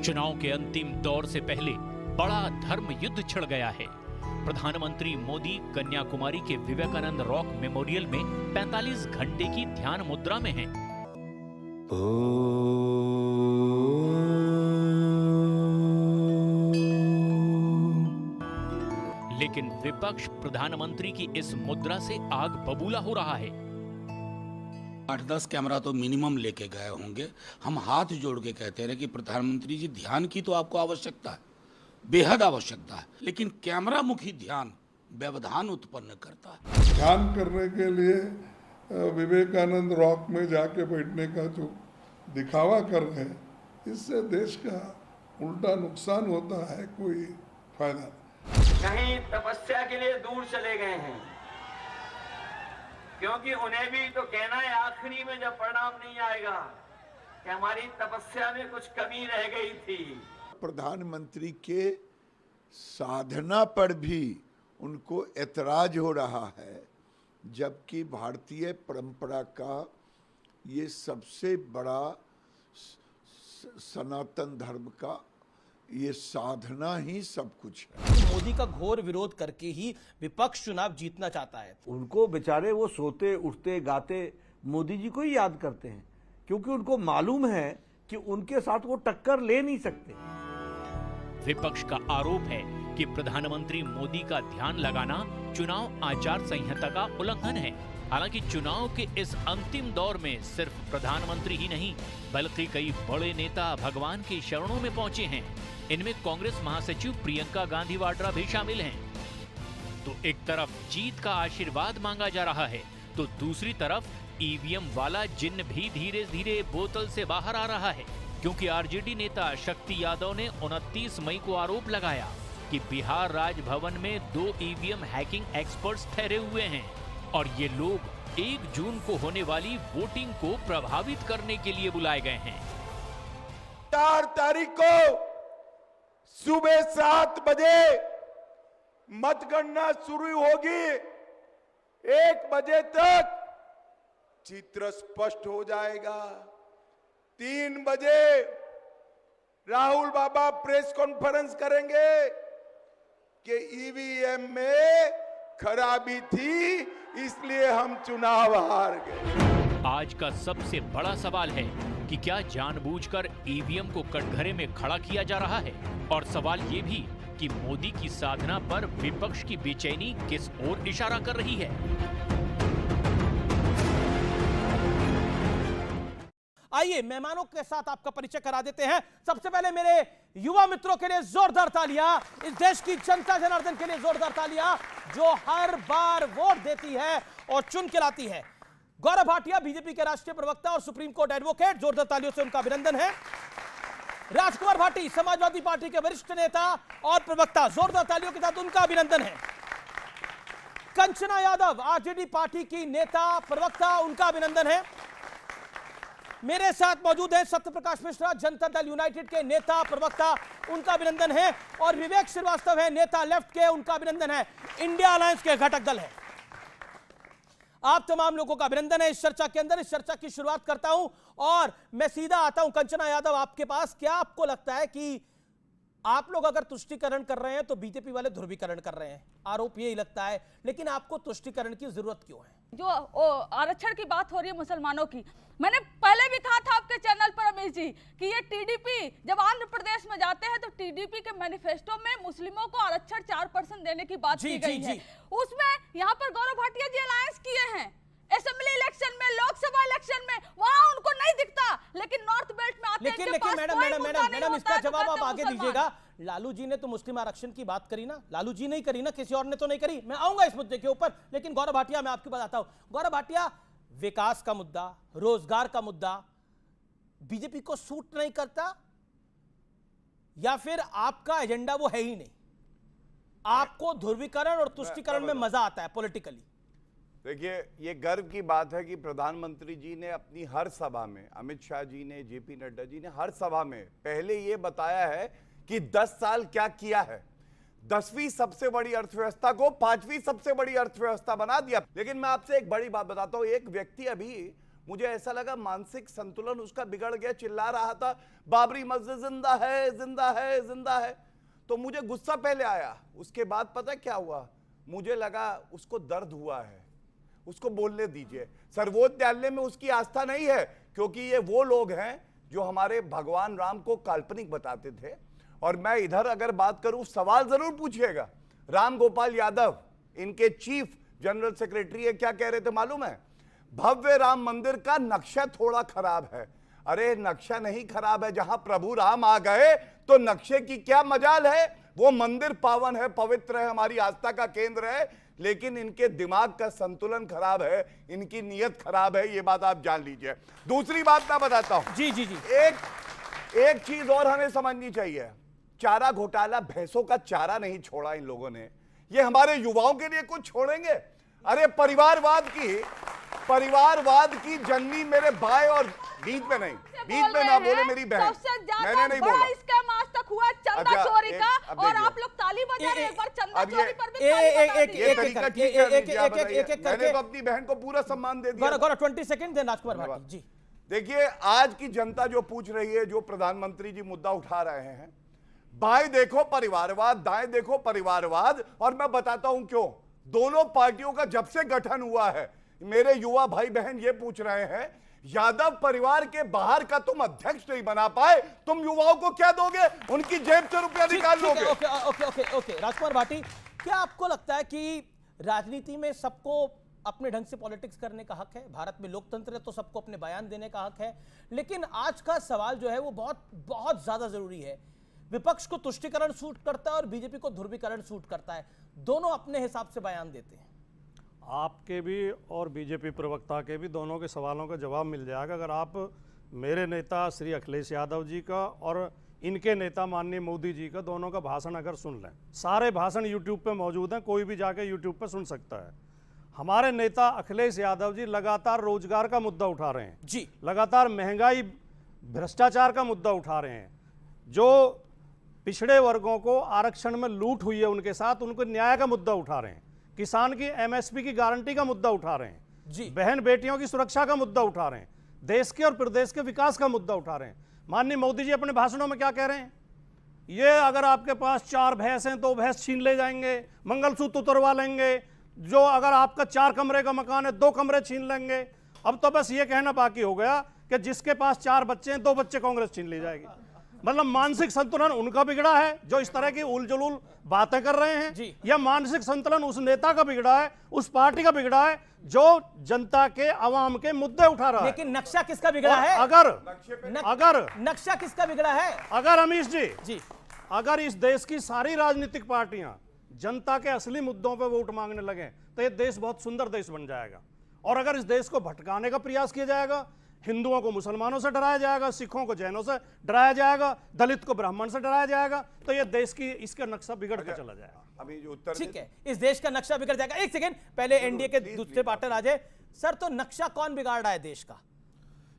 चुनाव के अंतिम दौर से पहले बड़ा धर्म युद्ध छिड़ गया है। प्रधानमंत्री मोदी कन्याकुमारी के विवेकानंद रॉक मेमोरियल में 45 घंटे की ध्यान मुद्रा में हैं। लेकिन विपक्ष प्रधानमंत्री की इस मुद्रा से आग बबूला हो रहा है। 8-10 कैमरा तो मिनिमम लेके गए होंगे। हम हाथ जोड़ के कहते हैं कि प्रधानमंत्री जी, ध्यान की तो आपको आवश्यकता है, बेहद आवश्यकता है, लेकिन कैमरा मुखी ध्यान व्यवधान उत्पन्न करता है। ध्यान करने के लिए विवेकानंद रॉक में जाके बैठने का जो दिखावा कर रहे हैं, इससे देश का उल्टा नुकसान होता है, कोई फायदा नहीं। कहीं तपस्या के लिए दूर चले गए हैं, क्योंकि उन्हें भी तो कहना है आखिरी में जब परिणाम नहीं आएगा कि हमारी तपस्या में कुछ कमी रह गई थी। प्रधानमंत्री के साधना पर भी उनको ऐतराज हो रहा है, जबकि भारतीय परंपरा का ये सबसे बड़ा सनातन धर्म का ये साधना ही सब कुछ है। मोदी का घोर विरोध करके ही विपक्ष चुनाव जीतना चाहता है। उनको बेचारे वो सोते उठते गाते मोदी जी को ही याद करते हैं, क्योंकि उनको मालूम है कि उनके साथ वो टक्कर ले नहीं सकते। विपक्ष का आरोप है कि प्रधानमंत्री मोदी का ध्यान लगाना चुनाव आचार संहिता का उल्लंघन है। हालांकि चुनाव के इस अंतिम दौर में सिर्फ प्रधानमंत्री ही नहीं, बल्कि कई बड़े नेता भगवान के शरणों में पहुंचे हैं। इनमें कांग्रेस महासचिव प्रियंका गांधी वाड्रा भी शामिल हैं। तो एक तरफ जीत का आशीर्वाद मांगा जा रहा है, तो दूसरी तरफ ईवीएम वाला जिन्न भी धीरे धीरे बोतल से बाहर आ रहा है, क्योंकि आरजेडी नेता शक्ति यादव ने 29 मई को आरोप लगाया कि बिहार राजभवन में 2 ईवीएम हैकिंग एक्सपर्ट्स ठहरे हुए हैं और ये लोग 1 जून को होने वाली वोटिंग को प्रभावित करने के लिए बुलाए गए हैं। 4 तारीख को सुबह 7 बजे मतगणना शुरू होगी। 1 बजे तक चित्र स्पष्ट हो जाएगा। 3 बजे राहुल बाबा प्रेस कॉन्फ्रेंस करेंगे कि ईवीएम में खराबी थी, इसलिए हम चुनाव हार गए। आज का सबसे बड़ा सवाल है कि क्या जानबूझकर ईवीएम को कटघरे में खड़ा किया जा रहा है, और सवाल ये भी कि मोदी की साधना पर विपक्ष की बेचैनी किस ओर इशारा कर रही है। आइए मेहमानों के साथ आपका परिचय करा देते हैं। सबसे पहले मेरे युवा मित्रों के लिए जोरदार तालियां, इस देश की जनता जनार्दन के लिए जोरदार तालियां, जो हर बार वोट देती है और चुन के लाती है। गौरव भाटिया, बीजेपी के राष्ट्रीय प्रवक्ता और सुप्रीम कोर्ट एडवोकेट, जोरदार तालियों से उनका अभिनंदन है। राजकुमार भाटी, समाजवादी पार्टी के वरिष्ठ नेता और प्रवक्ता, जोरदार तालियों के साथ उनका अभिनंदन है। कंचना यादव, आरजेडी पार्टी की नेता प्रवक्ता, उनका अभिनंदन है। मेरे साथ मौजूद हैं सत्यप्रकाश मिश्रा, जनता दल यूनाइटेड के नेता प्रवक्ता, उनका अभिनंदन है। और विवेक श्रीवास्तव है, नेता लेफ्ट के, उनका अभिनंदन है। इंडिया अलायंस के घटक दल है। आप तमाम लोगों का अभिनंदन है इस चर्चा के अंदर। इस चर्चा की शुरुआत करता हूं और मैं सीधा आता हूं कंचना यादव आपके पास। क्या आपको लगता है कि आप लोग अगर तुष्टीकरण कर रहे हैं तो बीजेपी वाले ध्रुवीकरण कर रहे हैं? आरोप यही लगता है, लेकिन आपको तुष्टीकरण की जरूरत क्यों है? जो आरक्षण की बात हो रही है मुसलमानों की, मैंने पहले भी कहा था आपके चैनल पर रमेश जी कि ये टीडीपी जब आंध्र प्रदेश में जाते हैं तो टीडीपी के मैनिफेस्टो में मुस्लिमों को आरक्षण 4% देने की बात की गई है। उसमें यहाँ पर गौरव भाटिया जी अलायंस किए हैं। असेंबली इलेक्शन में, लोकसभा इलेक्शन में, वहां उनको नहीं दिखता, लेकिन नॉर्थ बेल्ट में आते हैं। लेकिन मैडम इसका जवाब आप आगे दीजिएगा। लालू जी ने तो मुस्लिम आरक्षण की बात करी ना, लालू जी ने ही करी ना, किसी और ने तो नहीं करी। मैं आऊंगा इस मुद्दे के ऊपर, लेकिन गौरव भाटिया मैं आपकी बात आता हूं। गौरव भाटिया, विकास का मुद्दा, रोजगार का मुद्दा बीजेपी को सूट नहीं करता, या फिर आपका एजेंडा वो है ही नहीं? आपको ध्रुवीकरण और तुष्टीकरण में मजा आता है पॉलिटिकली? देखिए, ये गर्व की बात है कि प्रधानमंत्री जी ने अपनी हर सभा में, अमित शाह जी ने, जेपी नड्डा जी ने हर सभा में पहले ये बताया है कि 10 साल क्या किया है। 10वीं सबसे बड़ी अर्थव्यवस्था को 5वीं सबसे बड़ी अर्थव्यवस्था बना दिया। लेकिन मैं आपसे एक बड़ी बात बताता हूं। एक व्यक्ति अभी मुझे ऐसा लगा मानसिक संतुलन उसका बिगड़ गया, चिल्ला रहा था बाबरी मस्जिद जिंदा है, जिंदा है, जिंदा है। तो मुझे गुस्सा पहले आया, उसके बाद पता क्या हुआ, मुझे लगा उसको दर्द हुआ है, उसको बोलने दीजिए। सर्वोच्च न्यायालय में उसकी आस्था नहीं है, क्योंकि ये वो लोग हैं जो हमारे भगवान राम को काल्पनिक बताते थे। और मैं इधर अगर बात करूं, सवाल जरूर पूछिएगा। राम गोपाल यादव इनके चीफ जनरल सेक्रेटरी है, क्या कह रहे थे मालूम है? भव्य राम मंदिर का नक्शा थोड़ा खराब है। अरे नक्शा नहीं खराब है, जहां प्रभु राम आ गए तो नक्शे की क्या मजाल है। वो मंदिर पावन है, पवित्र है, हमारी आस्था का केंद्र है, लेकिन इनके दिमाग का संतुलन खराब है, इनकी नीयत खराब है, ये बात आप जान लीजिए। दूसरी बात मैं बताता हूं, जी जी जी, एक चीज और हमें समझनी चाहिए। चारा घोटाला, भैंसों का चारा नहीं छोड़ा इन लोगों ने, ये हमारे युवाओं के लिए कुछ छोड़ेंगे? अरे परिवारवाद की जननी मेरे भाई, और बीच में नहीं, बीच में ना बोले मेरी बहन, मैंने नहीं बोला। स्कैम आज तक हुआ चंदा चोरी का, और आप लोग ताली बजा रहे हैं। एक बार चंदा चोरी पर भी ताली बजा दीजिए। ये तरीका ठीक है, मैंने तो अपनी बहन को पूरा सम्मान दे दिया। 20 सेकंड दें राजकुमार भाटी जी। देखिए, आज की जनता जो पूछ रही है, जो प्रधानमंत्री जी मुद्दा उठा रहे हैं, बाएं देखो परिवारवाद, दाएं देखो परिवारवाद, और मैं बताता हूं क्यों। दोनों पार्टियों का जब से गठन हुआ है, मेरे युवा भाई बहन ये पूछ रहे हैं, यादव परिवार के बाहर का तुम अध्यक्ष नहीं बना पाए, तुम युवाओं को क्या दोगे? उनकी जेब से रुपया निकाल लोगे। ओके ओके ओके ओके राजकुमार भाटी, क्या आपको लगता है कि राजनीति में सबको अपने ढंग से पॉलिटिक्स करने का हक है? भारत में लोकतंत्र है तो सबको अपने बयान देने का हक है, लेकिन आज का सवाल जो है वो बहुत बहुत ज्यादा जरूरी है। विपक्ष को तुष्टीकरण सूट करता है और बीजेपी को ध्रुवीकरण सूट करता है, दोनों अपने हिसाब से बयान देते हैं। आपके भी और बीजेपी प्रवक्ता के भी दोनों के सवालों का जवाब मिल जाएगा अगर आप मेरे नेता श्री अखिलेश यादव जी का और इनके नेता माननीय मोदी जी का दोनों का भाषण अगर सुन लें। सारे भाषण यूट्यूब पे मौजूद हैं, कोई भी जाके यूट्यूब पे सुन सकता है। हमारे नेता अखिलेश यादव जी लगातार रोजगार का मुद्दा उठा रहे हैं जी, लगातार महंगाई, भ्रष्टाचार का मुद्दा उठा रहे हैं। जो पिछड़े वर्गों को आरक्षण में लूट हुई है उनके साथ, उनको न्याय का मुद्दा उठा रहे हैं। किसान की एमएसपी की गारंटी का मुद्दा उठा रहे हैं जी, बहन बेटियों की सुरक्षा का मुद्दा उठा रहे हैं, देश के और प्रदेश के विकास का मुद्दा उठा रहे हैं। माननीय मोदी जी अपने भाषणों में क्या कह रहे हैं? ये अगर आपके पास 4 भैंस हैं तो भैंस छीन ले जाएंगे, मंगलसूत्र उतरवा लेंगे, जो अगर आपका 4 कमरे का मकान है 2 कमरे छीन लेंगे। अब तो बस ये कहना बाकी हो गया कि जिसके पास 4 बच्चे हैं 2 बच्चे कांग्रेस छीन ले जाएगी। मतलब मानसिक संतुलन उनका बिगड़ा है जो इस तरह की उलझुल बातें कर रहे हैं, या मानसिक संतुलन उस नेता का बिगड़ा है, उस पार्टी का बिगड़ा है जो जनता के अवाम के मुद्दे उठा रहा है। लेकिन नक्शा किसका बिगड़ा है? अगर नक्शा किसका बिगड़ा है? अगर अमीश जी, अगर इस देश की सारी राजनीतिक पार्टियां जनता के असली मुद्दों पर वोट मांगने लगे तो ये देश बहुत सुंदर देश बन जाएगा। और अगर इस देश को भटकाने का प्रयास किया जाएगा, हिंदुओं को मुसलमानों से डराया जाएगा, सिखों को जैनों से डराया जाएगा, दलित को ब्राह्मण से डराया जाएगा, तो ये देश की इसका नक्शा बिगड़ के चला जाएगा। अभी जो उत्तर ठीक है, इस देश का नक्शा बिगड़ जाएगा। एक सेकेंड, पहले एनडीए के दूसरे पार्टनर आ जाए। सर, तो नक्शा कौन बिगाड़ रहा है देश का?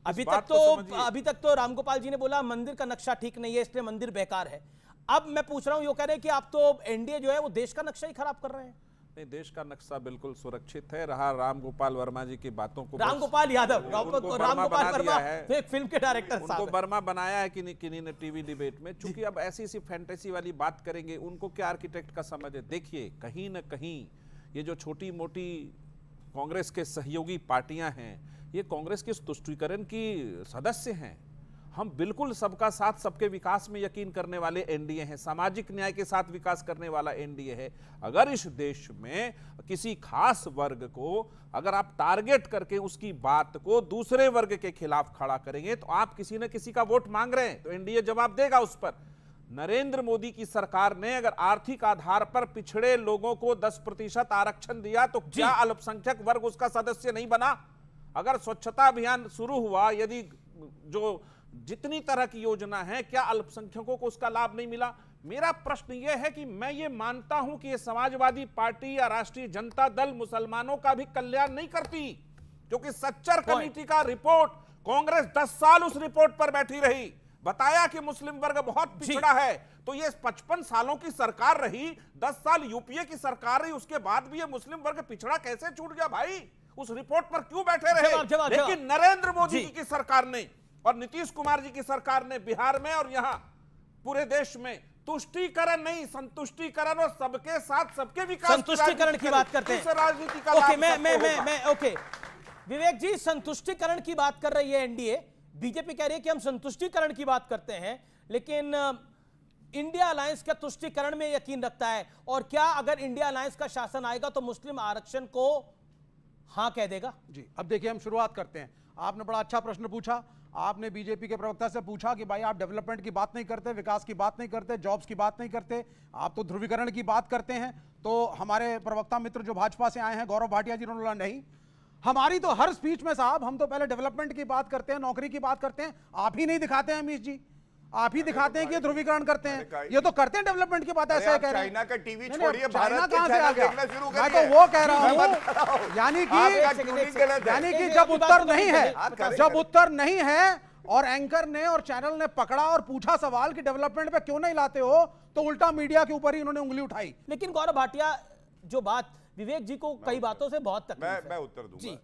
अभी तक तो रामगोपाल जी ने बोला मंदिर का नक्शा ठीक नहीं है इसलिए मंदिर बेकार है। अब मैं पूछ रहा हूं, यो कह रहे हैं कि आप तो एनडीए जो है वो देश का नक्शा ही खराब कर रहे हैं। नहीं, देश का नक्शा बिल्कुल सुरक्षित है। रहा रामगोपाल वर्मा जी की बातों को, रामगोपाल यादव, रामगोपाल वर्मा एक फिल्म के डायरेक्टर साहब, उनको वर्मा बनाया है किन्हीं ने टीवी डिबेट में। चूंकि अब ऐसी फैंटेसी वाली बात करेंगे, उनको क्या आर्किटेक्ट का समझ है। देखिए, कहीं ना कहीं ये जो छोटी मोटी कांग्रेस के सहयोगी पार्टियां हैं, ये कांग्रेस के तुष्टीकरण की सदस्य हैं। हम बिल्कुल सबका साथ सबके विकास में यकीन करने वाले एनडीए हैं, सामाजिक न्याय के साथ विकास करने वाला एनडीए है। अगर इस देश में किसी खास वर्ग को अगर आप टारगेट करके उसकी बात को दूसरे वर्ग के खिलाफ खड़ा करेंगे तो आप किसी न किसी का वोट मांग रहे हैं, तो एनडीए जवाब देगा उस पर। नरेंद्र मोदी की सरकार ने अगर आर्थिक आधार पर पिछड़े लोगों को 10% आरक्षण दिया तो क्या अल्पसंख्यक वर्ग उसका सदस्य नहीं बना? अगर स्वच्छता अभियान शुरू हुआ, यदि जो जितनी तरह की योजना है, क्या अल्पसंख्यकों को उसका लाभ नहीं मिला? मेरा प्रश्न यह है कि मैं ये मानता हूं कि ये समाजवादी पार्टी या राष्ट्रीय जनता दल मुसलमानों का भी कल्याण नहीं करती, क्योंकि सच्चर कमेटी का रिपोर्ट, कांग्रेस 10 साल उस रिपोर्ट पर बैठी रही, बताया कि मुस्लिम वर्ग बहुत पिछड़ा है। तो ये 55 सालों की सरकार रही, 10 साल यूपीए की सरकार रही, उसके बाद भी ये मुस्लिम वर्ग पिछड़ा कैसे छूट गया भाई? उस रिपोर्ट पर क्यों बैठे रहे? जवाब। लेकिन नरेंद्र मोदी जी। जी की सरकार ने और नीतीश कुमार जी की सरकार ने बिहार में और यहां पूरे देश में तुष्टीकरण नहीं, संतुष्टीकरण और सबके साथ सबके विकास संतुष्टीकरण की बात करते हैं। इस राजनीति का ओके, लाभ सबको होगा। मैं ओके विवेक जी, संतुष्टीकरण की बात कर रही है एनडीए, बीजेपी कह रही है कि हम संतुष्टीकरण की बात करते हैं, लेकिन इंडिया अलायंस क्या तुष्टीकरण में यकीन रखता है? और क्या अगर इंडिया अलायंस का शासन आएगा तो मुस्लिम आरक्षण को हां कह देगा? जी, अब देखिए हम शुरुआत करते हैं। आपने बड़ा अच्छा प्रश्न पूछा। आपने बीजेपी के प्रवक्ता से पूछा कि भाई आप डेवलपमेंट की बात नहीं करते, विकास की बात नहीं करते, जॉब्स की बात नहीं करते, आप तो ध्रुवीकरण की बात करते हैं। तो हमारे प्रवक्ता मित्र जो भाजपा से आए हैं, गौरव भाटिया जी, उन्होंने बोला नहीं, हमारी तो हर स्पीच में साहब हम तो पहले डेवलपमेंट की बात करते हैं, नौकरी की बात करते हैं। आप ही नहीं दिखाते हैं अमीश जी, आप ही दिखाते हैं कि ध्रुवीकरण करते हैं। ये तो करते हैं डेवलपमेंट की बात, ऐसा कह रहे हैं। चाइना का टीवी नहीं, छोड़िए, चाइना भारत के कहां से आ चैनल गया? देखना शुरू मैं करिए। तो वो कह रहा मैं हूं, बता रहा हूं। यानी आपका ट्यूनिंग गलत है। यानी कि जब उत्तर नहीं है, करें, जब करें। उत्तर नहीं है और एंकर ने और चैनल ने पकड़ा और पूछा सवाल कि डेवलपमेंट पे क्यों नहीं लाते हो, तो उल्टा मीडिया के ऊपर ही इन्होंने उंगली उठाई। लेकिन गौरव भाटिया, जो बात विवेक जी को कई बातों से बहुत तकलीफ है। मैं उत्तर दूंगा। जी।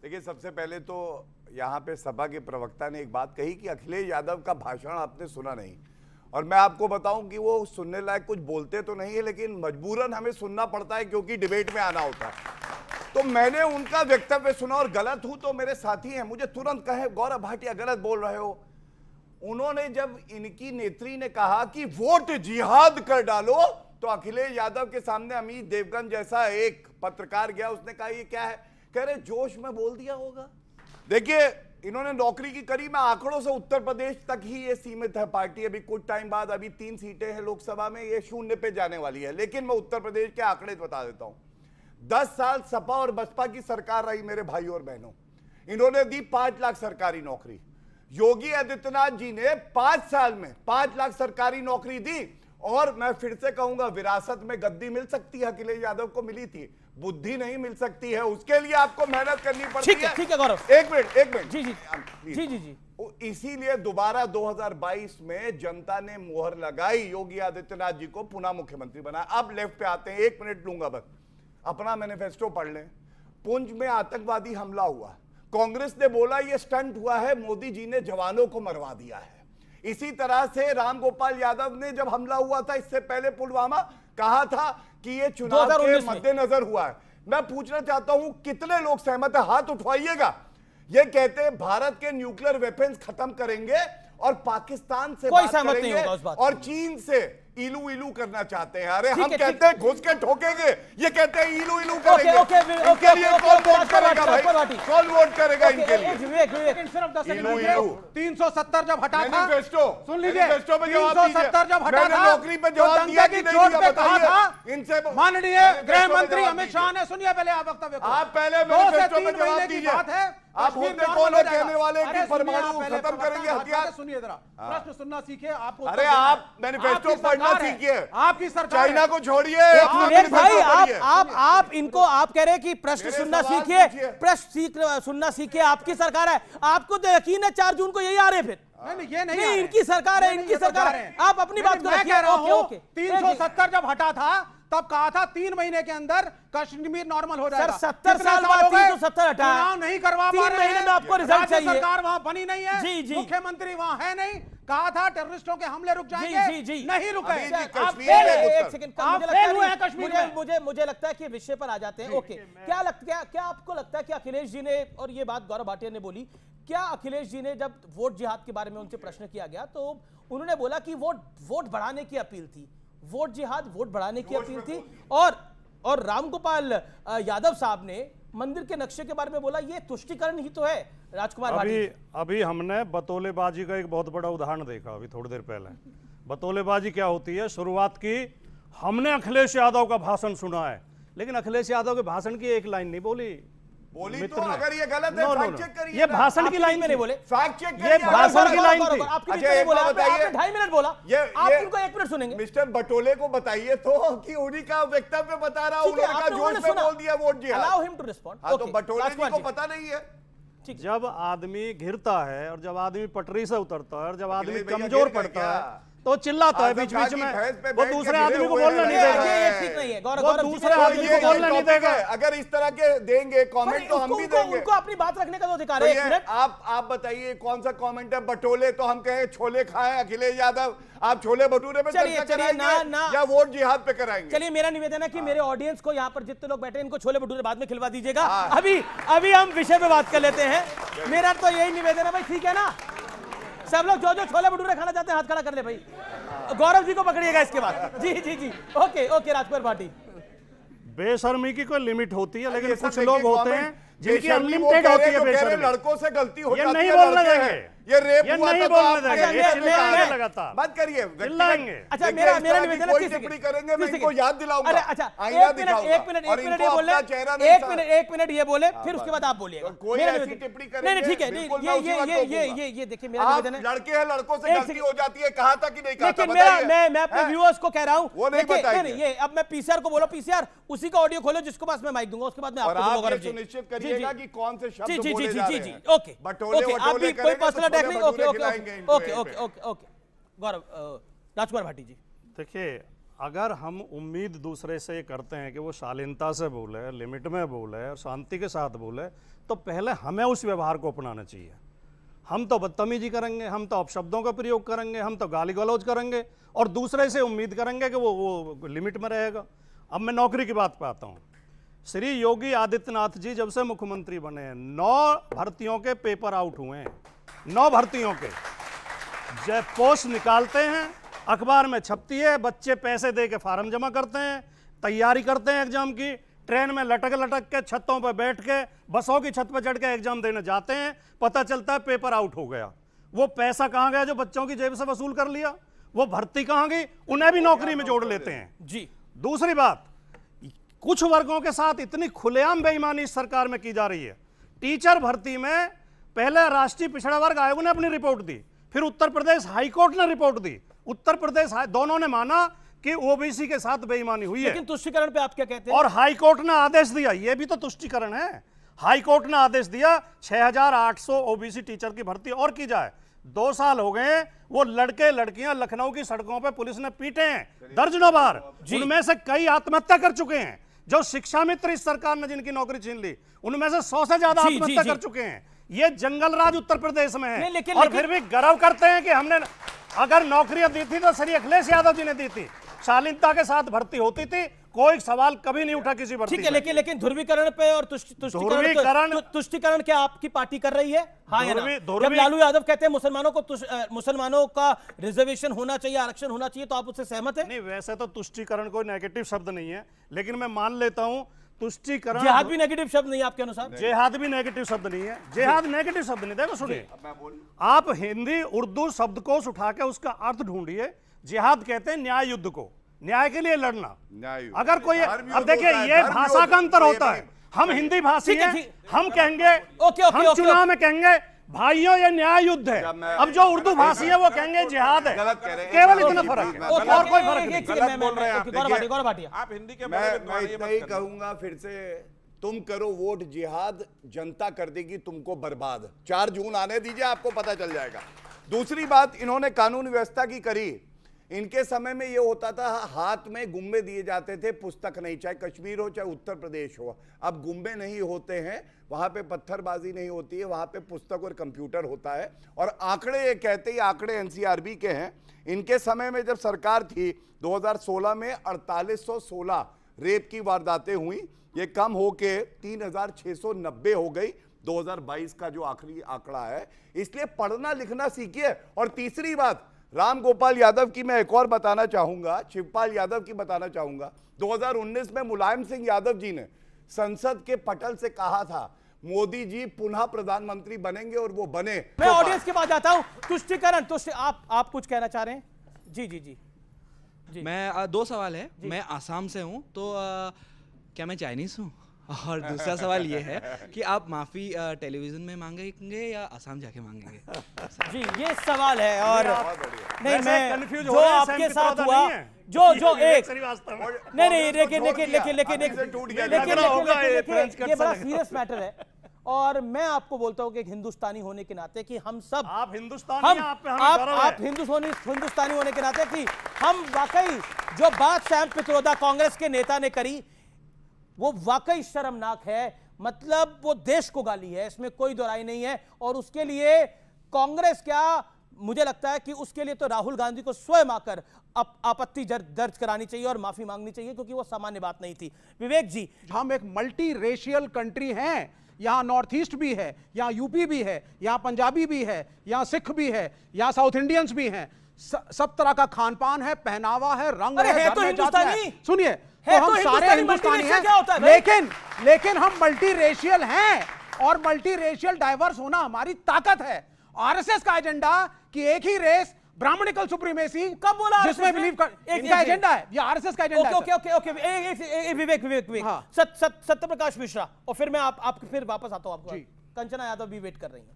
देखिए, सबसे पहले तो यहाँ पे सभा के प्रवक्ता ने एक बात कही कि अखिलेश यादव का भाषण आपने सुना नहीं, और मैं आपको बताऊं कि वो सुनने लायक कुछ बोलते तो नहीं है, लेकिन मजबूरन हमें सुनना पड़ता है क्योंकि डिबेट में आना होता है। तो मैंने उनका वक्तव्य सुना और गलत हूं तो मेरे साथी हैं, मुझे तुरंत कहे गौरव भाटिया गलत बोल रहे हो। उन्होंने जब इनकी नेत्री ने कहा कि वोट जिहाद कर डालो, तो अखिलेश यादव के सामने अमित देवगन जैसा एक पत्रकार गया, उसने कहा ये क्या है? कह रहे जोश में बोल दिया होगा। देखिए, इन्होंने नौकरी की करी, मैं आंकड़ों से उत्तर प्रदेश तक ही ये सीमित है पार्टी। अभी कुछ टाइम बाद, अभी 3 सीटें हैं लोकसभा में, ये 0 पे जाने वाली है। लेकिन मैं उत्तर प्रदेश के आंकड़े बता देता हूं। 10 साल सपा और बसपा की सरकार रही मेरे भाई और बहनों, इन्होंने दी 5 लाख सरकारी नौकरी। योगी आदित्यनाथ जी ने 5 साल में 5 लाख सरकारी नौकरी दी। और मैं फिर से कहूंगा, विरासत में गद्दी मिल सकती है, अखिलेश यादव को मिली थी, बुद्धि नहीं मिल सकती है, उसके लिए आपको मेहनत करनी पड़ती है। ठीक है गौरव, एक मिनट जी जी जी जी जी। इसीलिए दोबारा 2022 में जनता ने मोहर लगाई, योगी आदित्यनाथ जी को पुनः मुख्यमंत्री बनाया। अब लेफ्ट पे आते हैं, 1 मिनट लूंगा बस, अपना मैनिफेस्टो पढ़ लें। पुंछ में आतंकवादी हमला हुआ, कांग्रेस ने बोला ये स्टंट हुआ है, मोदी जी ने जवानों को मरवा दिया है। इसी तरह से रामगोपाल यादव ने जब हमला हुआ था इससे पहले पुलवामा, कहा था कि ये चुनाव के मद्देनजर हुआ है। मैं पूछना चाहता हूं कितने लोग सहमत है? हाथ उठवाइएगा। ये कहते हैं भारत के न्यूक्लियर वेपन्स खत्म करेंगे और पाकिस्तान से बात करेंगे और चीन से इलू इलू करना चाहते हैं। अरे हम कहते हैं घुस के ठोकेंगे, ये कहते हैं इलू इलू करेंगे। इनके लिए कौन वोट करेगा भाई? कौन वोट करेगा इनके लिए? सिर्फ 10 सेकंड, 370 जब हटा था, सुन लीजिए, 370 जब हटा था, नौकरी पे जवाब दिया कि चोट पे कहा था इनसे माननीय गृह मंत्री अमित शाह ने, सुनिए पहले आप वक्तव्य को, आप पहले 2 से 3 महीने की बात है। आप होते कौन है कहने वाले कि परमाणु खत्म करेंगे हथियार? सुनिए जरा, प्रश्न सुनना सीखिए। आपको अरे आप मैनिफेस्टो पढ़ना सीखिए, आपकी सरकार, चाइना को छोड़िए। भाई आप इनको आप कह रहे हैं कि प्रश्न सुनना सीखिए, प्रश्न सुनना सीखिए, आपकी सरकार है, आपको तो यकीन है 4 जून को यही आ रहे फिर? नहीं, ये नहीं, इनकी सरकार है, इनकी सरकार है। आप अपनी बात को कह रहा हूं, 370 जब हटा था तब कहा था 3 महीने के अंदर कश्मीर नॉर्मल हो जाएगा। सर 70 साल बाद 370 हटा, चुनाव नहीं करवा पा रहे हैं, 3 महीने में आपको रिजल्ट चाहिए। सरकार वहां बनी नहीं है, जी जी, मुख्यमंत्री वहां है नहीं, कहा था टेररिस्टों के हमले रुक जाएंगे, जी जी, नहीं रुके। एक सेकंड, मुझे लगता है कि विषय पर आ जाते हैं। ओके, क्या आपको लगता है कि अखिलेश जी ने, और ये बात गौरव भाटिया ने बोली, क्या अखिलेश जी ने जब वोट जिहाद के बारे में उनसे प्रश्न किया गया तो उन्होंने बोला कि वोट बढ़ाने की अपील थी, वोट जिहाद वोट बढ़ाने की अपील थी, और रामगोपाल यादव साहब ने मंदिर के नक्शे के बारे में बोला ये तुष्टीकरण ही तो है। राजकुमार अभी हमने बतौलेबाजी का एक बहुत बड़ा उदाहरण देखा अभी थोड़ी देर पहले। बतौलेबाजी क्या होती है? शुरुआत की हमने अखिलेश यादव का भाषण सुना है, लेकिन अखिलेश यादव के भाषण की एक लाइन नहीं बोली तो अगर ये गलत है फैक्ट चेक करिए। ये भाषण की लाइन में नहीं बोले, फैक्ट चेक ये भाषण की लाइन थी। अच्छा एक बात बताइए, 2.5 मिनट बोला, आप उनको 1 मिनट सुनेंगे। मिस्टर बटोले को बताइए तो कि उन्हीं का वक्तव्य बता रहा हूं, उन्होंने कहा जोश में बोल दिया वोट जिहाद। Allow him to respond. हां, तो बटोले जी को पता नहीं है। जब आदमी घिरता है और जब आदमी पटरी से उतरता है और जब आदमी कमजोर पड़ता है तो चिल्लाता है बीच बीच में, वो दूसरे आदमी को बोलने नहीं देगा। ये ठीक नहीं है गौरव, वो गौरव दूसरे आदमी को बोलने नहीं देगा। अगर इस तरह के देंगे कमेंट तो हम भी देंगे। उनको अपनी बात रखने का तो अधिकार तो है। ये एक मिनट, आप बताइए कौन सा कमेंट है? बटोले तो हम कहें छोले खाएं अखिलेश यादव, आप छोले भटूरे पे चलिए, चर्चा चलिए, कराएंगे ना। या वोट जिहाद पे कराएंगे? चलिए मेरा निवेदन है कि मेरे ऑडियंस को, यहाँ पर जितने लोग बैठे हैं, इनको छोले भटूरे बाद में खिलवा दीजिएगा। अभी हम विषय पे बात कर लेते हैं। मेरा तो यही निवेदन है भाई, ठीक है ना? सब लोग जो छोले भटूरे खाना चाहते हैं हाथ खड़ा कर ले भाई। गौरव जी को पकड़िएगा इसके बाद। जी ओके राजकुमार भाटी। बेशर्मी की कोई लिमिट होती है, लेकिन कुछ देखिए, लोग होते हैं जिनकी अनलिमिटेड होती है बेशर्मी। लड़कों से गलती हो ये जाती है, नहीं बोलने लड़के देंगे, हैं। ये रेप ये हुआ नहीं था तो बोलने आप देंगे, आगे ये चिल्लाएंगे लगातार, मत करिए, चिल्लाएंगे। अच्छा देखिए, मेरा इस तरह की निवेदन है, कोई किसी टिप्पणी के- करेंगे मैं किसी इनको के- याद दिलाऊंगा, अरे अच्छा, आईना एक दिखाऊंगा, मिनट और ये इनको बोले, अपना चेहरा नहीं एक मिनट ये बोले, फिर उसके बाद आप बोलिएगा। कोई मेरा ऐसी निवेदन- टिप्पणी नहीं करेंगे, ठीक है, बिल्कुल मैं उसी वक्त टोकूंगा। ये देखिए मेरा आप निवेदन है। लड़के हैं, लड़कों से एक गलती सेकंड। हो जाती है, कहा था कि नहीं कहा था? लेकिन बताइए। मैं अपने व्यूअर्स को कह रहा हूं, वो नहीं देखिए, बताएंगे। ये अब मैं पीसीआर को बोलो, पीसीआर उसी का ऑडियो खोलो जिसको पास मैं माइक दूंगा, उसके बाद मैं और आपको दूंगा आप गौरव ये जी। सुनिश्चित करिएगा कि कौन से शब्द बोले जा रहे हैं। ओके बटोले ओके, आप भी वटोले कोई करेंगे तो पर्सनल अटैक छोले नहीं। भटूरे ओके खिलाएंगे इनको ओके यहीं पे। ओके गौरव, राजकुमार भाटी जी। देखिए, अगर हम उम्मीद दूसरे से करते हैं कि वो शालीनता से बोले, लिमिट में बोले और शांति के साथ बोले, तो पहले हमें उस व्यवहार को अपनाना चाहिए। हम तो बदतमीजी करेंगे, हम तो अपशब्दों का प्रयोग करेंगे, हम तो गाली गलौज करेंगे और दूसरे से उम्मीद करेंगे कि वो लिमिट में रहेगा। अब मैं नौकरी की बात पे आता हूँ। श्री योगी आदित्यनाथ जी जब से मुख्यमंत्री बने हैं, 9 भर्तियों के पेपर आउट हुए हैं, 9 भर्तियों के। जब पोस्ट निकालते हैं, अखबार में छपती है, बच्चे पैसे दे के फार्म जमा करते हैं, तैयारी करते हैं एग्जाम की, ट्रेन में लटक के, छतों पर बैठ के, बसों की छत पर चढ़ के एग्जाम देने जाते हैं, पता चलता है पेपर आउट हो गया। वो पैसा कहाँ गया जो बच्चों की जेब से वसूल कर लिया? वो भर्ती कहाँ गई? उन्हें भी नौकरी में जोड़ लेते हैं जी। दूसरी बात, कुछ वर्गों के साथ इतनी खुलेआम बेईमानी इस सरकार में की जा रही है। टीचर भर्ती में पहले राष्ट्रीय पिछड़ा वर्ग आयोग ने अपनी रिपोर्ट दी, फिर उत्तर प्रदेश हाईकोर्ट ने रिपोर्ट दी। उत्तर प्रदेश दोनों ने माना कि ओबीसी के साथ बेईमानी हुई है। लेकिन तुष्टीकरण पे आप क्या कहते हैं? और हाईकोर्ट ने आदेश दिया, यह भी तो तुष्टीकरण है। हाईकोर्ट ने आदेश दिया 6800 ओबीसी टीचर की भर्ती और की जाए। 2 साल हो गए, वो लड़के लड़कियां लखनऊ की सड़कों पे पुलिस ने पीटे हैं दर्जनों बार, उनमें से कई आत्महत्या कर चुके हैं। जो शिक्षा मित्र इस सरकार ने जिनकी नौकरी छीन ली, उनमें से 100 से ज्यादा आत्महत्या कर चुके हैं। ये जंगल राज उत्तर प्रदेश में है। और फिर भी गर्व करते हैं कि हमने अगर नौकरियां दी थी तो श्री अखिलेश यादव जी ने दी थी, शालीनता के साथ भर्ती होती थी, कोई सवाल कभी नहीं उठा किसी भर्ती। ठीक है, लेकिन ध्रुवीकरण पे और तुष्टीकरण क्या आपकी पार्टी कर रही है? हाँ या ना? जब लालू यादव कहते हैं मुसलमानों का रिजर्वेशन होना चाहिए, आरक्षण होना चाहिए, तो आप उससे सहमत हैं? नहीं, वैसे तो तुष्टीकरण कोई नेगेटिव शब्द नहीं है, लेकिन मैं मान लेता हूं तुष्टीकरण। जिहाद भी नेगेटिव शब्द नहीं है आपके अनुसार? जिहाद भी नेगेटिव शब्द नहीं है। जिहाद नेगेटिव शब्द नहीं। देखो सुनिए, आप हिंदी उर्दू शब्दकोश उठा के उसका अर्थ ढूंढिए। जिहाद कहते हैं न्याय युद्ध को, न्याय के लिए लड़ना। अगर कोई, अब देखिए, ये भाषा का अंतर होता है। हम हिंदी भाषी हैं, हम कहेंगे, हम चुनाव में कहेंगे भाइयों ये न्याय युद्ध है। अब जो उर्दू भाषी है वो कहेंगे जिहाद है। केवल इतना फर्क है, और कोई फर्क नहीं। गलत बोल रहे हैं आप हिंदी के। मैं इतना ही कहूंगा फिर से, तुम करो वोट जिहाद, जनता कर देगी तुमको बर्बाद। 4 जून आने दीजिए, आपको पता चल जाएगा। दूसरी बात, इन्होंने कानून व्यवस्था की करी। इनके समय में ये होता था, हाथ में गुम्बे दिए जाते थे, पुस्तक नहीं, चाहे कश्मीर हो चाहे उत्तर प्रदेश हो। अब गुम्बे नहीं होते हैं, वहां पे पत्थरबाजी नहीं होती है, वहां पे पुस्तक और कंप्यूटर होता है। और आंकड़े ये कहते हैं, आंकड़े एनसीआरबी के हैं, इनके समय में जब सरकार थी 2016 में 4816 रेप की वारदातें हुई, ये कम होके 3690 हो गई 2022 का जो आखिरी आंकड़ा है। इसलिए पढ़ना लिखना सीखिए। और तीसरी बात, राम गोपाल यादव की मैं एक और बताना चाहूंगा, शिवपाल यादव की बताना चाहूंगा। 2019 में मुलायम सिंह यादव जी ने संसद के पटल से कहा था मोदी जी पुनः प्रधानमंत्री बनेंगे, और वो बने। मैं ऑडियंस के पास जाता हूं। तुष्टीकरण, आप कुछ कहना चाह रहे हैं? जी। मैं 2 सवाल है। मैं आसाम से हूं, तो क्या मैं चाइनीज हूं? और दूसरा सवाल ये है कि आप माफी टेलीविजन में मांगेंगे या असम जाके मांगेंगे? जी, ये सवाल है। और नहीं, मैं कंफ्यूज जो आपके साथ हुआ, जो एक नहीं, लेकिन ये बड़ा सीरियस मैटर है। और मैं आपको बोलता हूं कि एक हिंदुस्तानी होने के नाते कि हम सब, आप हिंदुस्तानी हैं, आप पे हमें गर्व है। आप हिंदुस्तानी होने के नाते कि हम वाकई जो बात सैम पित्रोदा कांग्रेस के नेता ने करी वो वाकई शर्मनाक है। मतलब वो देश को गाली है, इसमें कोई दोराई नहीं है। और उसके लिए कांग्रेस क्या, मुझे लगता है कि उसके लिए तो राहुल गांधी को स्वयं आकर आपत्ति दर्ज करानी चाहिए और माफी मांगनी चाहिए, क्योंकि वो सामान्य बात नहीं थी। विवेक जी, हम एक मल्टी रेशियल कंट्री हैं, यहाँ नॉर्थ ईस्ट भी है, यहाँ यूपी भी है, यहाँ पंजाबी भी है, यहाँ सिख भी है, यहाँ साउथ इंडियंस भी हैं, सब तरह का खान पान है, पहनावा है, रंग अरे है धर्म तो जाति है। हिंदुस्तानी। सुनिए, है तो हम तो सारे हिंदुस्तानी, हिंदुस्तानी क्या होता है भाई? लेकिन हम मल्टी रेशियल हैं और मल्टी रेशियल डाइवर्स होना हमारी ताकत है। आरएसएस का एजेंडा कि एक ही रेस, ब्राह्मणिकल सुप्रीमेसी, कब बोला जिसमें बिलीव कर, इनका एजेंडा है, ये आरएसएस का एजेंडा है। ओके ओके ओके, विवेक सत्यप्रकाश मिश्रा, और फिर मैं आप फिर वापस आता हूं आपको। कंचना यादव भी वेट कर रही हैं।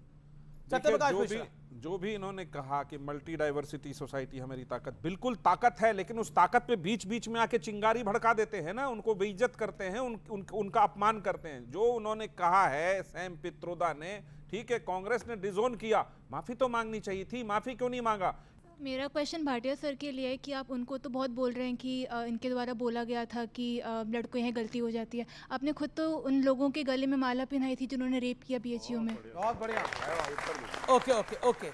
सत्यप्रकाश मिश्रा, जो भी इन्होंने कहा कि मल्टी डाइवर्सिटी सोसाइटी हमारी ताकत, बिल्कुल ताकत है, लेकिन उस ताकत पे बीच बीच में आके चिंगारी भड़का देते हैं ना, उनको बेइज्जत करते हैं, उनका अपमान करते हैं। जो उन्होंने कहा है सैम पित्रोदा ने, ठीक है, कांग्रेस ने डिसोन किया, माफी तो मांगनी चाहिए थी, माफी क्यों नहीं मांगा? मेरा क्वेश्चन भाटिया सर के लिए है कि आप उनको तो बहुत बोल रहे हैं कि इनके द्वारा बोला गया था कि लड़कों यहाँ गलती हो जाती है। आपने खुद तो उन लोगों के गले में माला पहनाई थी जिन्होंने रेप किया बीएचयू में। बहुत बढ़िया। ओके ओके ओके,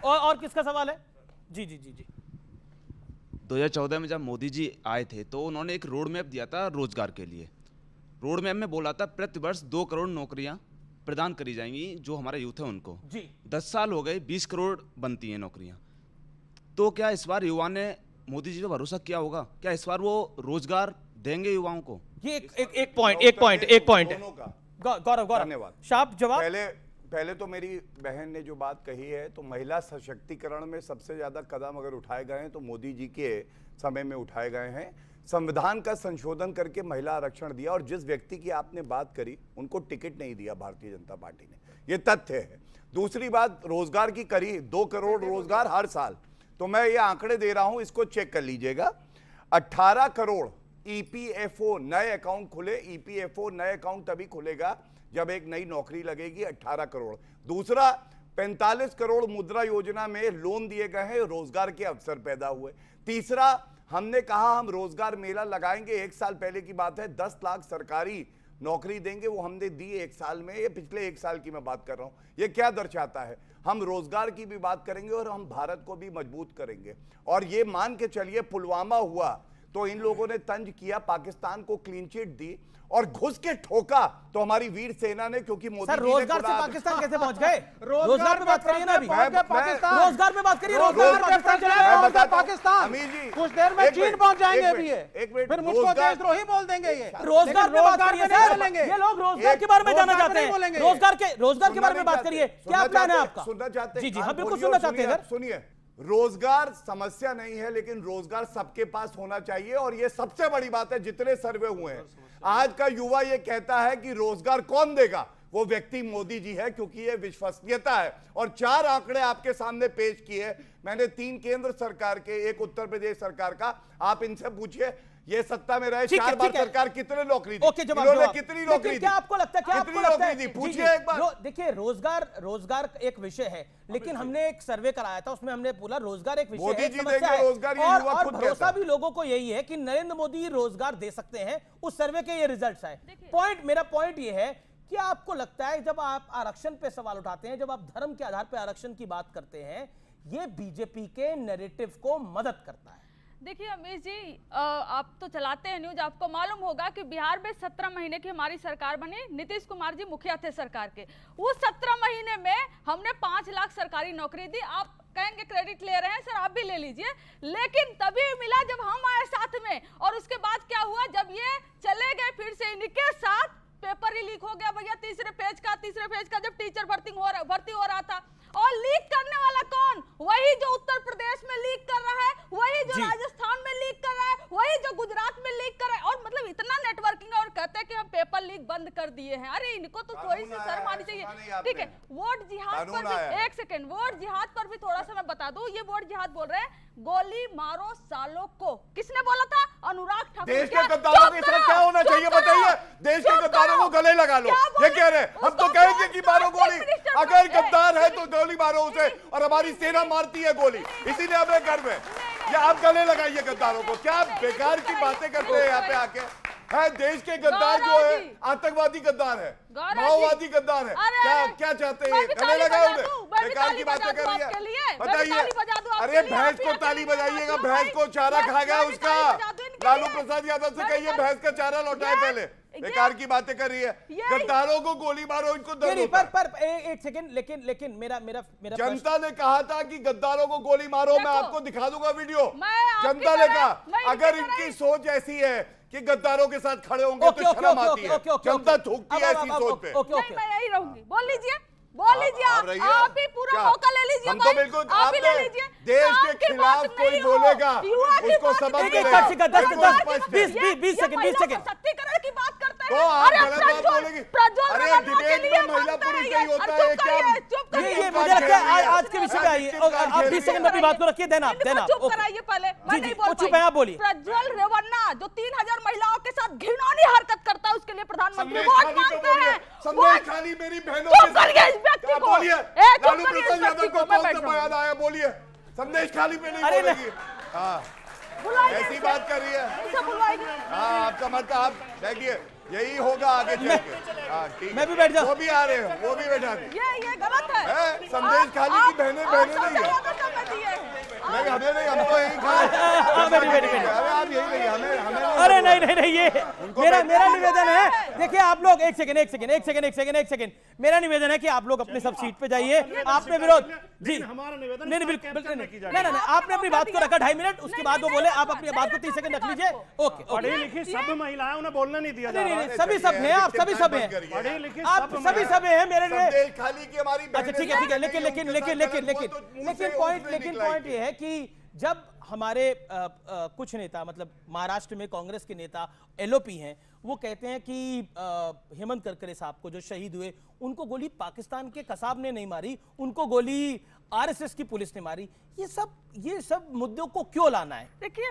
और किसका सवाल है? जी जी जी जी। 2014 में जब मोदी जी आए थे तो उन्होंने एक रोड मैप दिया था रोजगार के लिए। रोड मैप में बोला था प्रतिवर्ष 2 करोड़ नौकरियां प्रदान करी जाएंगी जो हमारा यूथ है उनको। जी। 10 साल हो गए, 20 करोड़ बनती हैं नौकरियां। तो क्या इस बार युवा ने मोदी जी पे भरोसा किया होगा? क्या इस बार वो रोजगार देंगे युवाओं को? ये एक पॉइंट है। गौरव धन्यवाद। शाप जवाब। पहले तो मेरी बहन ने जो बात कही है, तो महिला सशक्तिकरण में सबसे ज्यादा कदम अगर उठाए गए हैं तो मोदी जी के समय में उठाए गए हैं। संविधान का संशोधन करके महिला आरक्षण दिया, और जिस व्यक्ति की आपने बात करी उनको टिकट नहीं दिया भारतीय जनता पार्टी ने, ये तथ्य है। दूसरी बात, रोजगार की करी 2 करोड़ रोजगार हर साल, तो मैं ये आंकड़े दे रहा हूं, इसको चेक कर लीजिएगा। 18 करोड़ ईपीएफओ नए अकाउंट खुले। ईपीएफओ नए अकाउंट तभी खुलेगा जब एक नई नौकरी लगेगी। 18 करोड़। दूसरा, 45 करोड़ मुद्रा योजना में लोन दिए गए हैं, रोजगार के अवसर पैदा हुए। तीसरा, हमने कहा हम रोजगार मेला लगाएंगे, 1 साल पहले की बात है, 10 लाख सरकारी नौकरी देंगे, वो हमने दी 1 साल में। ये पिछले 1 साल की मैं बात कर रहा हूं। ये क्या दर्शाता है? हम रोजगार की भी बात करेंगे और हम भारत को भी मजबूत करेंगे। और ये मान के चलिए, पुलवामा हुआ तो इन लोगों ने तंज किया, पाकिस्तान को क्लीन चिट दी और घुस के ठोका तो हमारी वीर सेना ने, क्योंकि मोदी सर, जी ने रोजगार से पाकिस्तान कैसे पहुंच गए? रोजगार पे बात करिए ना अभी। रोजगार पे बात करिए। पाकिस्तान कुछ देर में चीन पहुंच जाएंगे अभी। एक मिनट, फिर मुझको देशद्रोही बोल देंगे ये। रोजगार पे बात करिए सर। ये लोग रोजगार के बारे में जानना चाहते हैं। रोजगार के बारे में बात करिए। क्या प्लान है आपका? सुनना चाहते हैं? जी जी, हम बिल्कुल सुनना चाहते हैं। सुनिए, रोजगार समस्या नहीं है, लेकिन रोजगार सबके पास होना चाहिए। और ये सबसे बड़ी बात है, जितने सर्वे हुए हैं, आज का युवा ये कहता है कि रोजगार कौन देगा? वो व्यक्ति मोदी जी है, क्योंकि ये विश्वसनीयता है। और 4 आंकड़े आपके सामने पेश किए मैंने, 3 केंद्र सरकार के, 1 उत्तर प्रदेश सरकार का। आप इनसे पूछिए, ये सत्ता में रहे 4 बार सरकार, कितने नौकरी दी? ओके, इन्होंने कितनी नौकरी दी? क्या आपको लगता है, कितनी नौकरी दी? पूछिए एक बार। देखिए, रोजगार एक विषय है, लेकिन हमने एक सर्वे कराया था, उसमें हमने बोला रोजगार एक विषय है, एक समस्या है। और भरोसा भी लोगों को यही है कि नरेंद्र मोदी रोजगार दे सकते हैं। उस सर्वे के ये रिजल्ट्स आए। मेरा पॉइंट ये है कि आपको लगता है जब आप आरक्षण पे सवाल उठाते हैं, जब आप धर्म के आधार पर आरक्षण की बात करते हैं, ये बीजेपी के नैरेटिव को मदद करता है? देखिए अमीर जी, आप तो चलाते हैं न्यूज, आपको मालूम होगा कि बिहार में 17 महीने की हमारी सरकार बनी, नीतीश कुमार जी मुखिया थे सरकार के। उस 17 महीने में हमने 5 लाख सरकारी नौकरी दी। आप कहेंगे क्रेडिट ले रहे हैं, सर आप भी ले लीजिए, लेकिन तभी मिला जब हम आए साथ में। और उसके बाद क्या हुआ, जब ये चले गए फिर से इनके साथ पेपर ही लीक हो गया भैया, तीसरे पेज का जब टीचर भर्ती हो रहा था। और लीक करने वाला कौन? वही जो उत्तर प्रदेश में लीक कर रहा है, वही जो राजस्थान में लीक कर रहा है, वही जो गुजरात में लीक कर रहा है। और मतलब इतना नेटवर्किंग है, और कहते हैं कि हम पेपर लीक बंद कर दिए हैं। अरे इनको तो थोड़ी सी शर्म आनी चाहिए। ठीक है, वोट जिहाद पर भी, एक सेकंड, वोट जिहाद पर भी थोड़ा सा मैं बता दूं, ये वोट जिहाद बोल रहे हैं, गोली मारो सालों को, किसने बोला था? अनुराग ठाकुर। देश के गद्दारों के साथ क्या होना चाहिए बताइए? देश के गद्दारों को गले लगा लो, ये कह रहे हैं। हम तो कहेंगे कि मारो गोली, अगर गद्दार है तो गोली मारो उसे, और हमारी सेना मारती है गोली, इसीलिए हमें गर्व है। या आप गले लगाइए गद्दारों को। क्या बेकार की बातें करते हैं यहाँ पे आके? है देश के गद्दार जो है आतंकवादी गद्दार है, माओवादी गद्दार है। क्या चाहते हैं? गले लगाओ उन्हें, बेकार की बातें कर रही है। बताइए, अरे भैंस को ताली बजाइएगा, भैंस को चारा खा गया उसका। लालू प्रसाद यादव से कहिए भैंस का चारा लौटाए पहले, बेकार की बातें कर रही है। गद्दारों को गोली मारो, इनको दर्द होता है। पर एक सेकंड, लेकिन मेरा जनता ने कहा था कि गद्दारों को गोली मारो। मैं आपको दिखा दूंगा वीडियो। जनता ने कहा अगर इनकी सोच ऐसी है कि गद्दारों के साथ खड़े होंगे तो शर्म आती है। जनता थूकती है ऐसी सोच पे। मैं यही रहूंगी। बोल लीजिए, आप ही पूरा मौका ले लीजिए। हम तो बिल्कुल, आप ले लीजिए। देश के खिलाफ कोई बोलेगा उसको सबक मिलेगा। 20 सेकंड सशक्तिकरण की बात करते हैं तो आप गलत बात बोलेंगे। अरे डिबेट में महिला पुरुष नहीं होता है क्या? ये मुझे लगता है आज के विषय पे आइए। आप 20 सेकंड में अपनी बात को रखिए, देना चुप कराइए पहले। मैं नहीं बोल चुप है, आप बोलिए। प्रज्वल रेवन्ना जो 3000 महिलाओं के साथ घिनौनी हरकत करता है, उसके लिए प्रधानमंत्री वोट मांगते हैं। संदेश खाली मेरी बहनों के साथ बोलिए। लालू प्रसाद यादव को कौन सा बयान आया? बोलिए। संदेश खाली पे नहीं बोलेगी। हाँ, ऐसी बात कर रही है। हाँ, आपका मतलब आप बैठिए, यही होगा आगे चल के। हाँ, ठीक, मैं भी बैठ जाऊं। वो भी आ रहे हैं, वो भी बैठा दे। ये गलत है। संदेश खाली की बहनें नहीं है। नहीं, हमें नहीं, हम तो यही खाए। आप यही नहीं, हमें अरे नहीं, ये मेरा निवेदन है। देखिए आप लोग, एक सेकंड, मेरा निवेदन है कि आप लोग अपने सब सीट पे जाइए। आपने विरोध जी, हमारा निवेदन नहीं, बिल्कुल नहीं, आपने अपनी बात को रखा 2.5 मिनट, उसके बाद वो बोले, आप अपनी बात को 30 सेकंड रख लीजिए। ओके, पढ़ी लिखी सब महिलाएं, उन्हें बोलने नहीं दिया जा रहा। सभी सब हैं, आप सभी सब हैं, पढ़ी लिखी आप सभी सब हैं मेरे लिए। खाली की हमारी। अच्छा ठीक है, लेकिन पॉइंट ये है कि जब हमारे कुछ नेता, मतलब महाराष्ट्र में कांग्रेस के नेता एलओपी हैं, वो कहते हैं कि हेमंत करकरे साहब को जो शहीद हुए, उनको गोली पाकिस्तान के कसाब ने नहीं मारी, उनको गोली आरएसएस की पुलिस ने मारी। ये सब मुद्दों को क्यों लाना है? देखिए,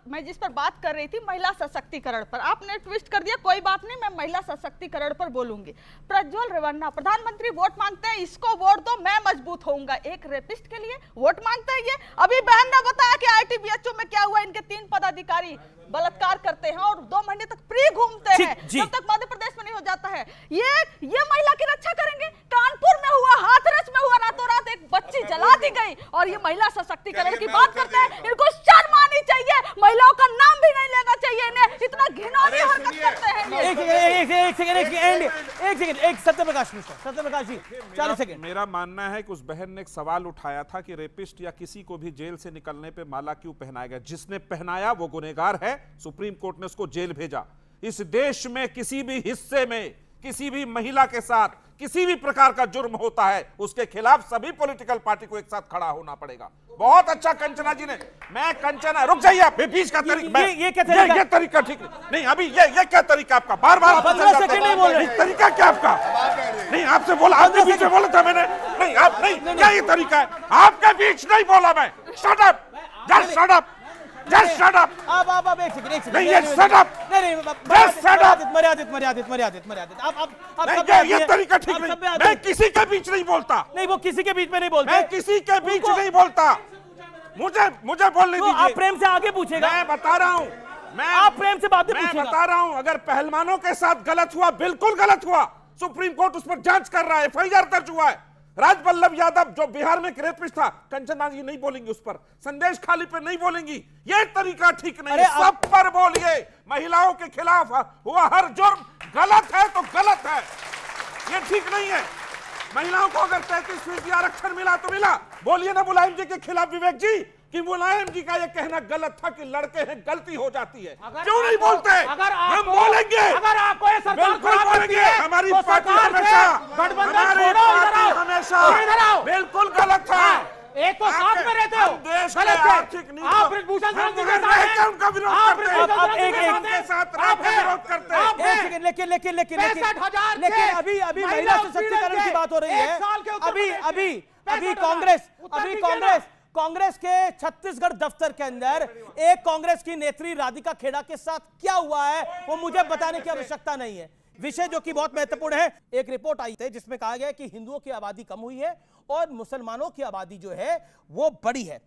मैं जिस पर बात कर रही थी, महिला सशक्तिकरण पर, आपने ट्विस्ट कर दिया। कोई बात नहीं, मैं महिला सशक्तिकरण पर बोलूंगी। प्रज्वल रेवन्ना, प्रधानमंत्री वोट मांगते हैं, इसको वोट दो, मैं मजबूत होऊंगा। एक रेपिस्ट के लिए वोट मांगते हैं ये? अभी बहन ने बताया कि आईटीबीएचओ में क्या हुआ, इनके 3 पदाधिकारी बलात्कार करते हैं और 2 महीने तक फ्री घूमते हैं, जब तक मध्य प्रदेश में नहीं हो जाता है। ये महिला की रक्षा करेंगे? कानपुर में हुआ, हाथरस में हुआ, रातों रात एक बच्ची जला दी गई, और ये महिला सशक्तिकरण की बात करते हैं। इनको शर्म आनी चाहिए, महिलाओं का नाम भी नहीं लेना चाहिए इन्हें, इतना घिनौनी हरकत करते हैं। एक सत्यप्रकाश जी 40 सेकंड। मेरा मानना है कि उस बहन ने एक सवाल उठाया था कि रेपिस्ट या किसी को भी जेल से निकलने पे माला क्यों पहनाया गया? जिसने पहनाया वो गुनहगार है, सुप्रीम कोर्ट ने उसको जेल भेजा। इस देश में किसी भी हिस्से में किसी भी महिला के साथ किसी भी प्रकार का जुर्म होता है, उसके खिलाफ सभी पॉलिटिकल पार्टी को एक साथ खड़ा होना पड़ेगा। बहुत अच्छा कंचना जी ने, मैं कंचना, रुक जाइए आप, बीच का तरीका, ये तरीका ठीक नहीं। अभी ये क्या तरीका आपका? बार-बार 15 सेकंड नहीं बोल रहे। तरीका क्या आपका? नहीं, आपसे बोला, आपके बीच में बोला था मैंने। नहीं, आप नहीं, क्या ये तरीका है? आपके बीच नहीं बोला मैं। Shut up, just shut up, just shut up. अब एक सेकंड नहीं, ये शट अप, नहीं, जस्ट शट अप। मर्यादित। आप ये तरीका ठीक नहीं। मैं किसी के बीच नहीं बोलता। नहीं, वो किसी के बीच में नहीं बोलते। मैं किसी के बीच नहीं बोलता। मुझे बोलने दीजिए। आप प्रेम से आगे पूछेगा। मैं बता रहा हूं, आप प्रेम से बातें पूछेगा। मैं बता रहा हूं, अगर पहलवानों के साथ गलत हुआ, बिल्कुल गलत हुआ, सुप्रीम कोर्ट उस पर जांच कर रहा है, एफआईआर दर्ज हुआ है। राजवल्लभ यादव जो बिहार में रेपिस्ट था, कंचना जी नहीं बोलेंगी उस पर, संदेश खाली पे नहीं बोलेंगी। ये तरीका ठीक नहीं है, सब पर बोलिए। महिलाओं के खिलाफ हुआ हर जुर्म गलत है तो गलत है, ये ठीक नहीं है। महिलाओं को अगर 33% आरक्षण मिला तो मिला, बोलिए ना मुलायम जी के खिलाफ विवेक जी कि मुलायम जी का यह कहना गलत था कि लड़के हैं, गलती हो जाती है। क्यों नहीं बोलते? हम बोलेंगे, अगर आपको ये सरकार बिल्कुल बोलेंगे। हमारी पार्टी हमेशा बिल्कुल गलत था। एक तो साथ में रहते हो, देश के गलत है। आर्थिक नीति आप ब्रिजभूषण शरण जी के साथ रह के हैं। उनका विरोध आप करते हैं। ब्रिजभूषण आप शरण जी एक के एक साथ के हैं। साथ रह आप के हैं। विरोध करते हैं। आप हैं। लेकिन अभी महिला सशक्तिकरण की बात हो रही है। अभी कांग्रेस के छत्तीसगढ़ दफ्तर के अंदर एक कांग्रेस की नेत्री राधिका खेड़ा के साथ क्या हुआ है वो मुझे बताने की आवश्यकता नहीं है। विषय जो कि बहुत महत्वपूर्ण है, एक रिपोर्ट आई थी जिसमें कहा गया कि हिंदुओं की आबादी कम हुई है और मुसलमानों की आबादी जो है वो बड़ी है।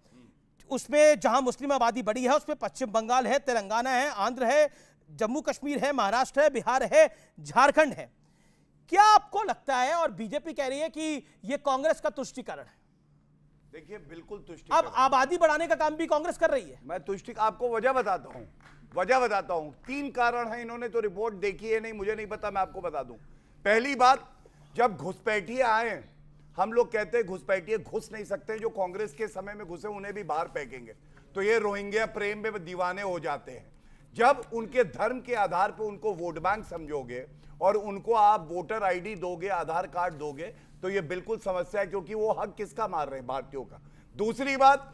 उसमें जहां मुस्लिम आबादी बड़ी है उसमें पश्चिम बंगाल है, तेलंगाना है, आंध्र है, जम्मू कश्मीर है, महाराष्ट्र है, बिहार है, झारखंड है। क्या आपको लगता है, और बीजेपी कह रही है कि यह कांग्रेस का तुष्टीकरण है? देखिए बिल्कुल तुष्टि। अब आबादी बढ़ाने का काम भी कांग्रेस कर रही है। मैं तुष्टि आपको वजह बताता हूं। 3 कारण हैं। इन्होंने तो रिपोर्ट देखी है नहीं, मुझे नहीं पता, मैं आपको बता दूं। पहली बात, जब घुसपैठिए आए, हम लोग कहते हैं घुसपैठिए घुस नहीं सकते, जो कांग्रेस के समय में घुसे उन्हें भी बाहर फेंकेंगे, तो ये रोहिंग्या प्रेम में दीवाने हो जाते हैं। जब उनके धर्म के आधार पर उनको वोट बैंक समझोगे और उनको आप वोटर आईडी दोगे, आधार कार्ड दोगे, तो ये बिल्कुल समस्या है, क्योंकि वो हक किसका मार रहे हैं? भारतीयों का। दूसरी बात,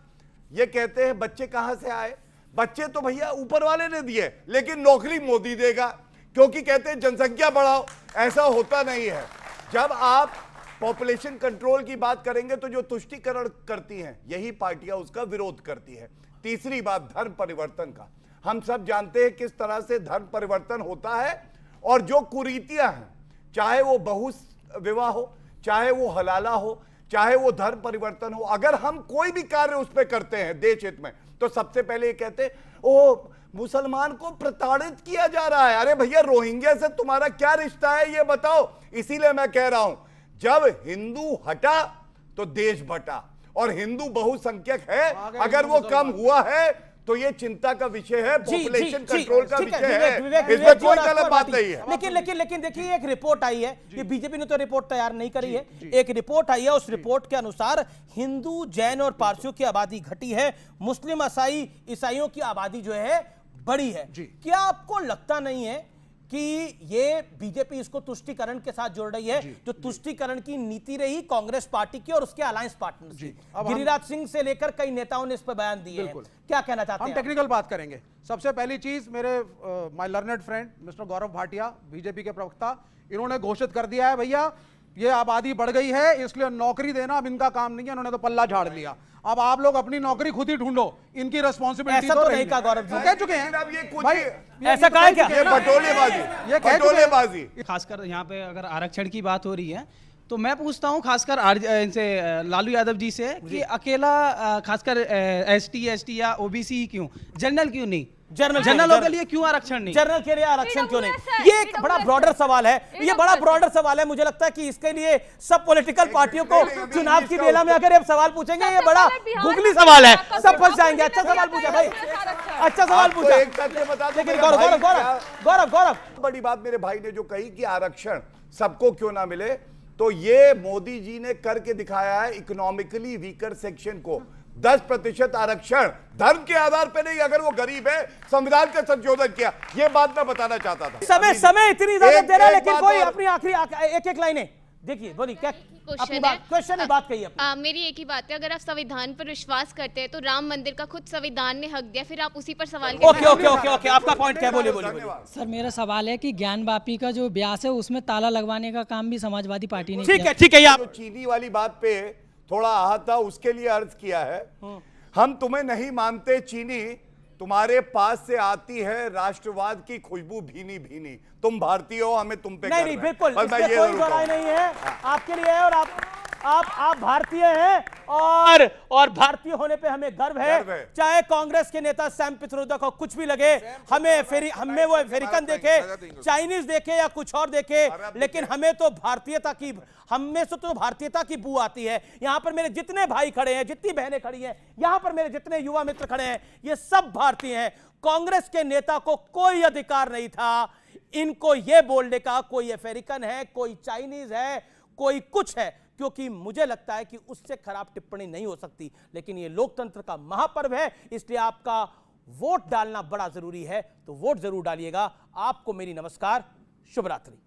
ये कहते हैं बच्चे कहां से आए? बच्चे तो भैया ऊपर वाले ने दिए, लेकिन नौकरी मोदी देगा, क्योंकि कहते हैं जनसंख्या बढ़ाओ। ऐसा होता नहीं है। जब आप पॉपुलेशन कंट्रोल की बात करेंगे तो जो तुष्टीकरण करती हैं यही पार्टियां उसका विरोध करती है। तीसरी बात, धर्म परिवर्तन का। हम सब जानते हैं किस तरह से धर्म परिवर्तन होता है, और जो कुरीतियां हैं, चाहे वो बहु विवाह हो, चाहे वो हलाला हो, चाहे वो धर्म परिवर्तन हो, अगर हम कोई भी कार्य उस पर करते हैं देश हित में, तो सबसे पहले ये कहते हैं ओ मुसलमान को प्रताड़ित किया जा रहा है। अरे भैया, रोहिंग्या से तुम्हारा क्या रिश्ता है ये बताओ। इसीलिए मैं कह रहा हूं, जब हिंदू हटा तो देश बटा, और हिंदू बहुसंख्यक है, अगर वो कम हुआ है तो ये चिंता का विषय है, पॉपुलेशन कंट्रोल का विषय है, इसमें कोई गलत बात नहीं है। लेकिन देखिए, एक रिपोर्ट आई है, ये बीजेपी ने तो रिपोर्ट तैयार नहीं करी है, एक रिपोर्ट आई है, उस रिपोर्ट के अनुसार हिंदू, जैन और पारसियों की आबादी घटी है, मुस्लिम ईसाइयों की आबादी जो है बड़ी है। क्या आपको लगता नहीं है कि ये बीजेपी इसको तुष्टीकरण के साथ जोड़ रही है, जो तुष्टीकरण की नीति रही कांग्रेस पार्टी की और उसके अलायंस पार्टनर्स की? गिरिराज सिंह से लेकर कई नेताओं ने इस पर बयान दिए हैं। क्या कहना चाहते हैं? हम टेक्निकल बात करेंगे। सबसे पहली चीज, मेरे my learned friend mister Gaurav Bhatia, BJP के प्रवक्ता, इन्होंने घोषित कर दिया है भैया ये आबादी बढ़ गई है, इसलिए नौकरी देना अब इनका काम नहीं है, इन्होंने तो पल्ला झाड़ लिया। अब आप लोग अपनी नौकरी खुद ही ढूंढो, इनकी रिस्पॉन्सिबिलिटी तो नहीं कहा गौरव जी, कह चुके हैं। अब ये कुछ भाई ऐसा कहा क्या? ये बटोलेबाजी। खासकर यहाँ पे अगर आरक्षण की बात हो रही है तो मैं पूछता हूँ खासकर इनसे लालू यादव जी से कि अकेला खासकर ST या OBC क्यों, जनरल क्यों नहीं? जनरलों के लिए क्यों आरक्षण नहीं? जनरल के लिए आरक्षण क्यों नहीं? ये एक बड़ा ब्रॉडर सवाल है, ये बड़ा ब्रॉडर सवाल है। मुझे लगता है कि इसके लिए सब पॉलिटिकल पार्टियों को चुनाव की बेला में अगर ये सवाल पूछेंगे, ये बड़ा गुगली सवाल है, सब फंस जाएंगे। अच्छा सवाल पूछा भाई, अच्छा सवाल पूछा। लेकिन गौरव, बड़ी बात मेरे भाई ने जो कही कि आरक्षण सबको क्यों ना मिले, तो ये मोदी जी ने करके दिखाया है। इकोनॉमिकली वीकर सेक्शन को 10% आरक्षण, धर्म के आधार पर नहीं, अगर वो गरीब है, संविधान का संशोधन किया। ये बात मैं बताना चाहता था। समय इतनी इजाजत दे रहा है, लेकिन कोई अपनी आखिरी एक लाइनें देखिए, बोलिए क्या अपनी बात, क्वेश्चन में बात कही है। मेरी एक ही बात है, अगर आप संविधान पर विश्वास करते हैं तो राम मंदिर का खुद संविधान ने हक दिया, फिर आप उसी पर सवाल ओके, आपका पॉइंट क्या? बोलिए। सर, मेरा सवाल है कि ज्ञान वापी का जो ब्यास है उसमें ताला लगवाने का काम भी समाजवादी पार्टी ने किया। ठीक है। आप चीनी वाली बात पे थोड़ा आहत था, उसके लिए अर्ज किया है। हम तुम्हें नहीं मानते चीनी, तुम्हारे पास से आती है राष्ट्रवाद की खुशबू भीनी भीनी। तुम भारतीय हो, हमें तुम पे नहीं, बिल्कुल इसमें कोई बुराई नहीं है, आपके लिए है, और आप भारतीय हैं, और भारतीय होने पे हमें गर्व है। चाहे कांग्रेस के नेता सैम पित्रोदा को कुछ भी लगे, हमें वो अमेरिकन देखे, चाइनीज देखे या कुछ और देखे, लेकिन हमें तो भारतीयता की बू आती है। यहां पर मेरे जितने भाई खड़े हैं, जितनी बहनें खड़ी हैं, यहां पर मेरे जितने युवा मित्र खड़े हैं, ये सब भारतीय हैं। कांग्रेस के नेता को कोई अधिकार नहीं था इनको ये बोलने का कोई अमेरिकन है, कोई चाइनीज है, कोई कुछ है, क्योंकि मुझे लगता है कि उससे खराब टिप्पणी नहीं हो सकती। लेकिन ये लोकतंत्र का महापर्व है, इसलिए आपका वोट डालना बड़ा जरूरी है, तो वोट जरूर डालिएगा। आपको मेरी नमस्कार, शुभ रात्रि।